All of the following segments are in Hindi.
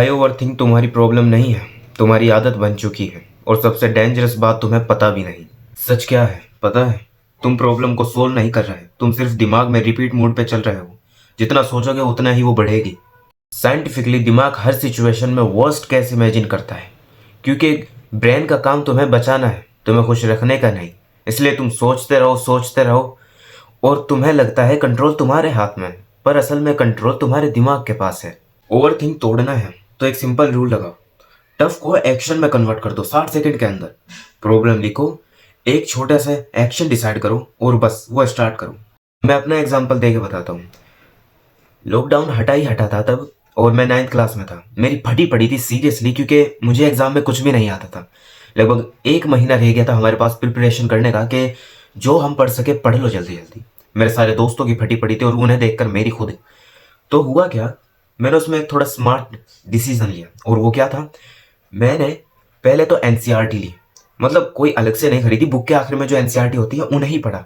भाई ओवरथिंक तुम्हारी प्रॉब्लम नहीं है, तुम्हारी आदत बन चुकी है। और सबसे डेंजरस बात तुम्हें पता भी नहीं। सच क्या है पता है? तुम प्रॉब्लम को सोल्व नहीं कर रहे, तुम सिर्फ दिमाग में रिपीट मोड पे चल रहे हो। जितना सोचोगे उतना ही वो बढ़ेगी। साइंटिफिकली दिमाग हर सिचुएशन में वर्स्ट केस इमेजिन करता है, क्योंकि ब्रेन का काम तुम्हें बचाना है, तुम्हें खुश रखने का नहीं। इसलिए तुम सोचते रहो और तुम्हें लगता है कंट्रोल तुम्हारे हाथ में है, पर असल में कंट्रोल तुम्हारे दिमाग के पास है। ओवरथिंक तोड़ना है तो एक सिंपल रूल लगाओ। टफ को एक्शन में कन्वर्ट कर दो 60 सेकंड के अंदर। प्रॉब्लम लिखो, एक छोटा सा एक्शन डिसाइड करो और बस वो स्टार्ट करो। मैं अपना एग्जांपल देके बताता हूँ। लॉकडाउन हटा ही हटा था तब, और मैं 9th क्लास में था। मेरी फटी पड़ी थी सीरियसली, क्योंकि मुझे एग्जाम में कुछ भी नहीं आता था। लगभग एक महीना रह गया था हमारे पास प्रिपरेशन करने का, कि जो हम पढ़ सके पढ़ लो जल्दी जल्दी। मेरे सारे दोस्तों की फटी पड़ी थी और उन्हें देखकर मेरी खुद। तो हुआ क्या, मैंने उसमें एक थोड़ा स्मार्ट डिसीजन लिया, और वो क्या था, मैंने पहले तो एनसीईआरटी ली। मतलब कोई अलग से नहीं खरीदी, बुक के आखिर में जो एनसीईआरटी होती है उन्हें ही पढ़ा।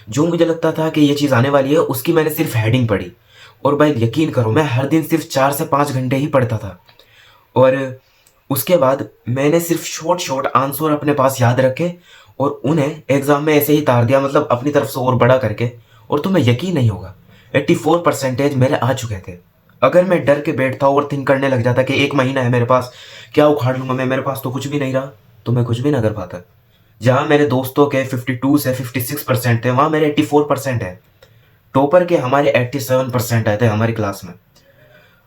जो मुझे लगता था कि ये चीज़ आने वाली है उसकी मैंने सिर्फ हेडिंग पढ़ी। और भाई यकीन करो, मैं हर दिन सिर्फ 4 से 5 घंटे ही पढ़ता था। और उसके बाद मैंने सिर्फ शॉर्ट शॉर्ट आंसर अपने पास याद रखे और उन्हें एग्जाम में ऐसे ही तार दिया, मतलब अपनी तरफ से और बड़ा करके। और तुम्हें यकीन नहीं होगा, 84% मेरे आ चुके थे। अगर मैं डर के बैठता ओवर थिंक करने लग जाता कि एक महीना है मेरे पास, क्या उखाड़ लूंगा मैं, मेरे पास तो कुछ भी नहीं रहा, तो मैं कुछ भी ना कर पाता। जहां मेरे दोस्तों के 52 से 56% थे, वहां मेरे 84% है। टॉपर के हमारे 87% आए थे हमारी क्लास में।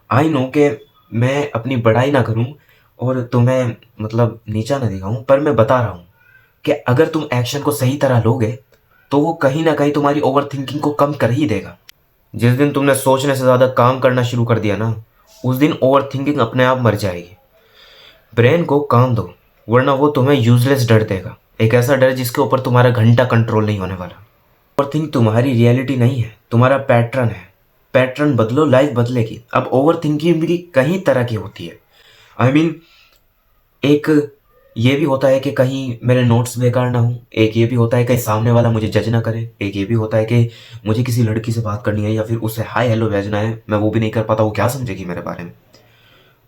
आई नो कि मैं अपनी बड़ाई ना करूं और तुम्हें मतलब नीचा ना दिखाऊं, पर मैं बता रहा हूं कि अगर तुम एक्शन को सही तरह लोगे तो वो कहीं ना कहीं तुम्हारी ओवर थिंकिंग को कम कर ही देगा। जिस दिन तुमने सोचने से ज़्यादा काम करना शुरू कर दिया ना, उस दिन ओवर थिंकिंग अपने आप मर जाएगी। ब्रेन को काम दो, वरना वो तुम्हें यूजलेस डर देगा। एक ऐसा डर जिसके ऊपर तुम्हारा घंटा कंट्रोल नहीं होने वाला। ओवर थिंक तुम्हारी रियलिटी नहीं है, तुम्हारा पैटर्न है। पैटर्न बदलो, लाइफ बदलेगी। अब ओवर थिंकिंग भी कई तरह की होती है। आई मीन, एक ये भी होता है कि कहीं मेरे नोट्स बेकार ना हो, एक ये भी होता है कि सामने वाला मुझे जज ना करे, एक ये भी होता है कि मुझे किसी लड़की से बात करनी है या फिर उससे हाय हेलो भेजना है, मैं वो भी नहीं कर पाता, वो क्या समझेगी मेरे बारे में।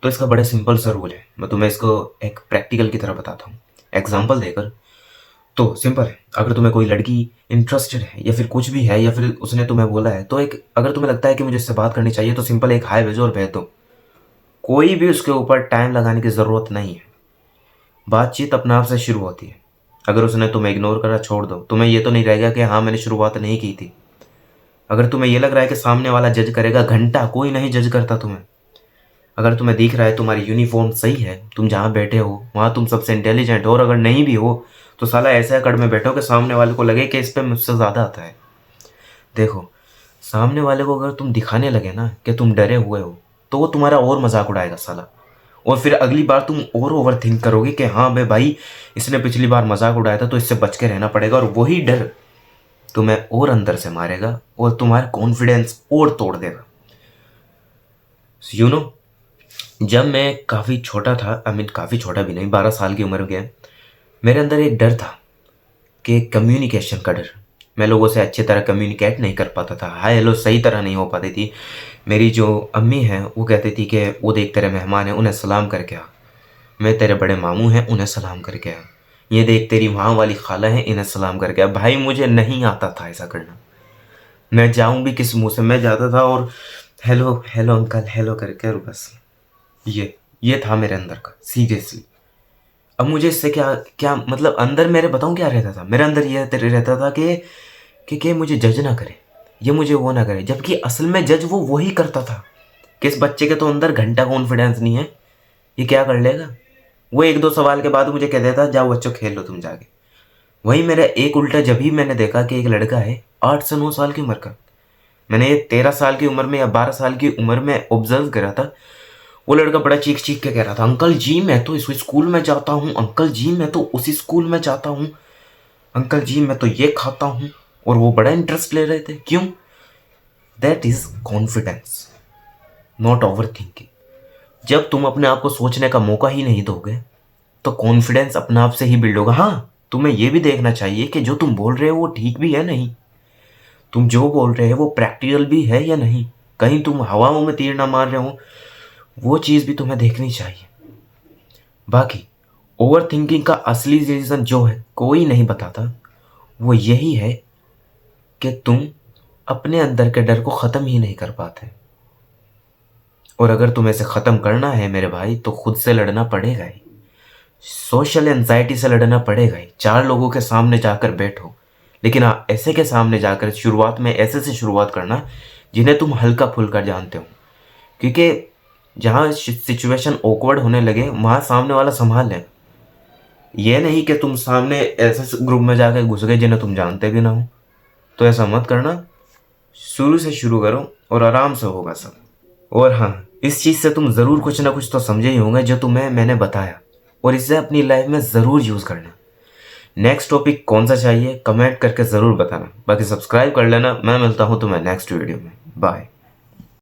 तो इसका बड़ा सिंपल सा रूल है, मैं तुम्हें इसको एक प्रैक्टिकल की तरह बताता हूँ एग्जाम्पल देकर। तो सिंपल है, अगर तुम्हें कोई लड़की इंटरेस्टेड है या फिर कुछ भी है, या फिर उसने तुम्हें बोला है, तो एक अगर तुम्हें लगता है कि मुझे इससे बात करनी चाहिए, तो सिंपल एक हाय भेजो और भेज दो। कोई भी उसके ऊपर टाइम लगाने की ज़रूरत नहीं है। बातचीत अपने आप से शुरू होती है। अगर उसने तुम्हें इग्नोर करा, छोड़ दो, तुम्हें ये तो नहीं रहेगा कि हाँ मैंने शुरुआत नहीं की थी। अगर तुम्हें ये लग रहा है कि सामने वाला जज करेगा, घंटा कोई नहीं जज करता तुम्हें। अगर तुम्हें दिख रहा है तुम्हारी यूनिफॉर्म सही है, तुम जहाँ बैठे हो वहाँ तुम सबसे इंटेलिजेंट हो, और अगर नहीं भी हो तो साला ऐसे अकड़ में बैठो कि सामने वाले को लगे कि इस पे मुझसे ज़्यादा आता है। देखो, सामने वाले को अगर तुम दिखाने लगे ना कि तुम डरे हुए हो, तो वो तुम्हारा और मजाक उड़ाएगा साला। और फिर अगली बार तुम और ओवर थिंक करोगे कि हाँ बे भाई, इसने पिछली बार मजाक उड़ाया था तो इससे बच के रहना पड़ेगा, और वही डर तुम्हें और अंदर से मारेगा और तुम्हारा कॉन्फिडेंस और तोड़ देगा। यू नो, जब मैं काफ़ी छोटा था, आई मीन काफ़ी छोटा भी नहीं, 12 साल की उम्र के, मेरे अंदर एक डर था कि कम्युनिकेशन का डर। मैं लोगों से अच्छी तरह कम्युनिकेट नहीं कर पाता था, हाय हेलो सही तरह नहीं हो पाती थी। मेरी जो अम्मी हैं वो कहती थी कि वो देख तेरे मेहमान हैं उन्हें सलाम करके आ, मैं तेरे बड़े मामू हैं उन्हें सलाम करके आ, ये देख तेरी वहाँ वाली खाला है इन्हें सलाम करके आ। भाई मुझे नहीं आता था ऐसा करना। मैं जाऊँ भी किस मुँह से, मैं जाता था और हेलो हेलो अंकल हेलो करके, और बस ये था मेरे अंदर का सीरियसली। अब मुझे इससे क्या क्या मतलब, अंदर मेरे बताऊं क्या रहता था, मेरे अंदर ये रहता था कि मुझे जज ना करे, ये मुझे वो ना करे, जबकि असल में जज वो वही करता था। किस बच्चे के तो अंदर घंटा कॉन्फिडेंस नहीं है, ये क्या कर लेगा। वो एक दो सवाल के बाद मुझे कह देता जाओ बच्चों खेल लो तुम जाके। वही मेरा एक उल्टा, जब ही मैंने देखा कि एक लड़का है 8 से 9 साल की उम्र का, मैंने ये 13 साल की उम्र में या 12 साल की उम्र में ऑब्जर्व करा था। वो लड़का बड़ा चीख चीख के कह रहा था, अंकल जी मैं तो इस स्कूल में जाता हूँ, अंकल जी मैं तो उसी स्कूल में जाता हूँ, अंकल जी मैं तो ये खाता हूँ। और वो बड़ा इंटरेस्ट ले रहे थे। क्यों? That is confidence, not over thinking. जब तुम अपने आप को सोचने का मौका ही नहीं दोगे तो कॉन्फिडेंस अपने आप से ही बिल्ड होगा। हाँ, तुम्हें यह भी देखना चाहिए कि जो तुम बोल रहे हो वो ठीक भी है नहीं, तुम जो बोल रहे हो वो प्रैक्टिकल भी है या नहीं, कहीं तुम हवाओं में तीर ना मार रहे हो। वो चीज़ भी तुम्हें देखनी चाहिए। बाकी ओवर थिंकिंग का असली रीज़न जो है कोई नहीं बताता, वो यही है कि तुम अपने अंदर के डर को ख़त्म ही नहीं कर पाते। और अगर तुम्हें इसे ख़त्म करना है मेरे भाई, तो खुद से लड़ना पड़ेगा ही। सोशल एंजाइटी से लड़ना पड़ेगा ही। 4 लोगों के सामने जाकर बैठो, लेकिन हाँ, ऐसे के सामने जाकर शुरुआत में ऐसे से शुरुआत करना जिन्हें तुम हल्का फुल्का जानते हो, क्योंकि जहाँ सिचुएशन ऑकवर्ड होने लगे वहाँ सामने वाला संभाल लेगा। ये नहीं कि तुम सामने ऐसे ग्रुप में जाकर घुस गए जिन्हें तुम जानते भी ना हो। तो ऐसा मत करना, शुरू से शुरू करो और आराम से होगा सब। और हाँ, इस चीज़ से तुम ज़रूर कुछ ना कुछ तो समझे ही होंगे जो तुम्हें मैंने बताया, और इसे अपनी लाइफ में ज़रूर यूज़ करना। नेक्स्ट टॉपिक कौन सा चाहिए कमेंट करके ज़रूर बताना। बाकी सब्सक्राइब कर लेना। मैं मिलता हूँ तुम्हें नेक्स्ट वीडियो में। बाय।